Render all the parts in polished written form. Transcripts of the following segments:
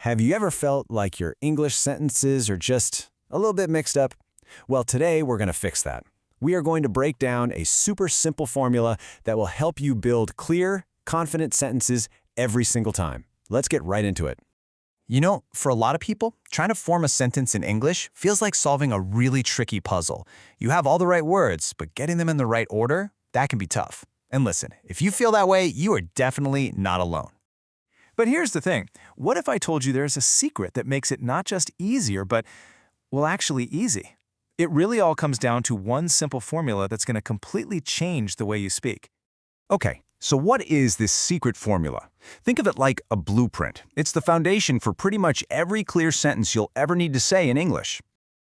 Have you ever felt like your English sentences are just a little bit mixed up? Well, today we're going to fix that. We are going to break down a super simple formula that will help you build clear, confident sentences every single time. Let's get right into it. You know, for a lot of people, trying to form a sentence in English feels like solving a really tricky puzzle. You have all the right words, but getting them in the right order, that can be tough. And listen, if you feel that way, you are definitely not alone. But here's the thing. What if I told you there's a secret that makes it not just easier, but, well, actually easy? It really all comes down to one simple formula that's going to completely change the way you speak. Okay, so what is this secret formula? Think of it like a blueprint. It's the foundation for pretty much every clear sentence you'll ever need to say in English.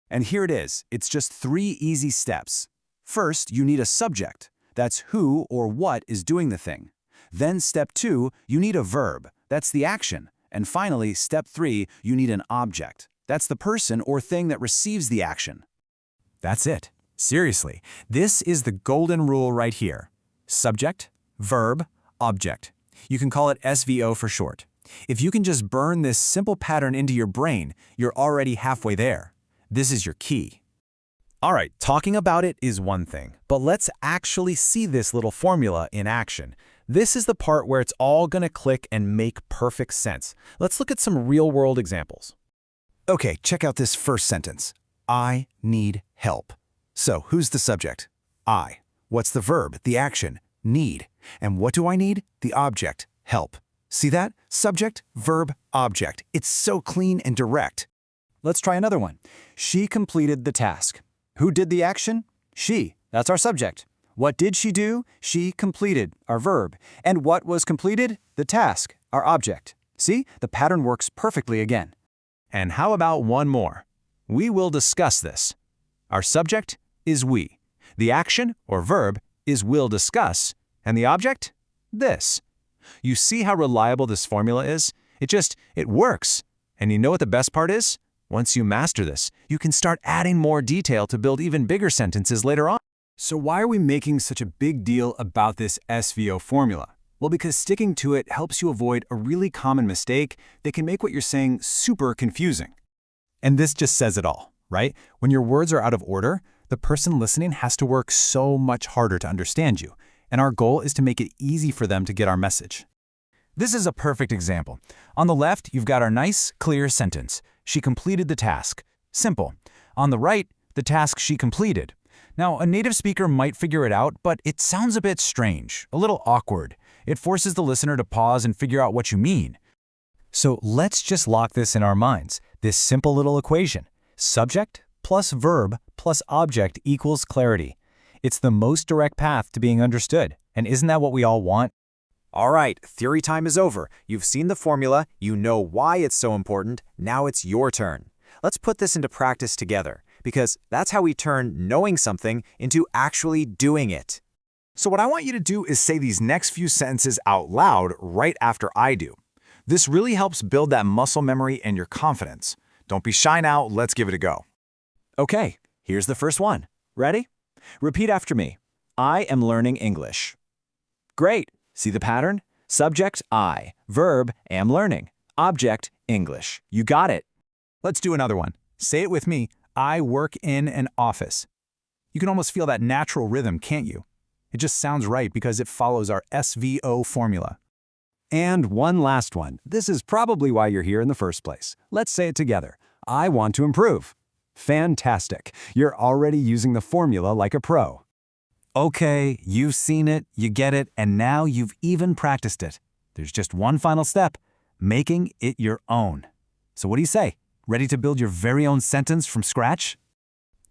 And here it is. It's just 3 easy steps. First, you need a subject. That's who or what is doing the thing. Then step 2, you need a verb. That's the action. And finally, step 3, you need an object. That's the person or thing that receives the action. That's it. Seriously, this is the golden rule right here. Subject, verb, object. You can call it SVO for short. If you can just burn this simple pattern into your brain, you're already halfway there. This is your key. All right, talking about it is one thing, but let's actually see this little formula in action. This is the part where it's all going to click and make perfect sense. Let's look at some real-world examples. Okay, check out this first sentence. I need help. So, who's the subject? I. What's the verb, the action? Need. And what do I need? The object, help. See that? Subject, verb, object. It's so clean and direct. Let's try another one. She completed the task. Who did the action? She. That's our subject. What did she do? She completed, our verb. And what was completed? The task, our object. See? The pattern works perfectly again. And how about one more? We will discuss this. Our subject is we. The action, or verb, is will discuss. And the object? This. You see how reliable this formula is? It works. And you know what the best part is? Once you master this, you can start adding more detail to build even bigger sentences later on. So why are we making such a big deal about this SVO formula? Well, because sticking to it helps you avoid a really common mistake that can make what you're saying super confusing. And this just says it all, right? When your words are out of order, the person listening has to work so much harder to understand you. And our goal is to make it easy for them to get our message. This is a perfect example. On the left, you've got our nice, clear sentence. She completed the task. Simple. On the right, the task she completed. Now, a native speaker might figure it out, but it sounds a bit strange, a little awkward. It forces the listener to pause and figure out what you mean. So let's just lock this in our minds. This simple little equation. Subject plus verb plus object equals clarity. It's the most direct path to being understood. And isn't that what we all want? All right, theory time is over. You've seen the formula, you know why it's so important, now it's your turn. Let's put this into practice together, because that's how we turn knowing something into actually doing it. So what I want you to do is say these next few sentences out loud right after I do. This really helps build that muscle memory and your confidence. Don't be shy now, let's give it a go. Okay, here's the first one. Ready? Repeat after me. I am learning English. Great. See the pattern? Subject, I. Verb, am learning. Object, English. You got it. Let's do another one. Say it with me. I work in an office. You can almost feel that natural rhythm, can't you? It just sounds right because it follows our SVO formula. And one last one. This is probably why you're here in the first place. Let's say it together. I want to improve. Fantastic. You're already using the formula like a pro. Okay, you've seen it, you get it, and now you've even practiced it. There's just one final step, making it your own. So what do you say? Ready to build your very own sentence from scratch?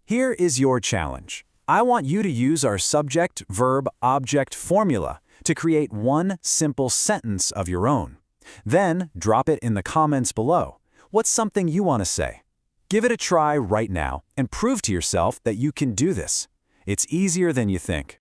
Here is your challenge. I want you to use our subject, verb, object formula to create one simple sentence of your own. Then drop it in the comments below. What's something you want to say? Give it a try right now and prove to yourself that you can do this. It's easier than you think.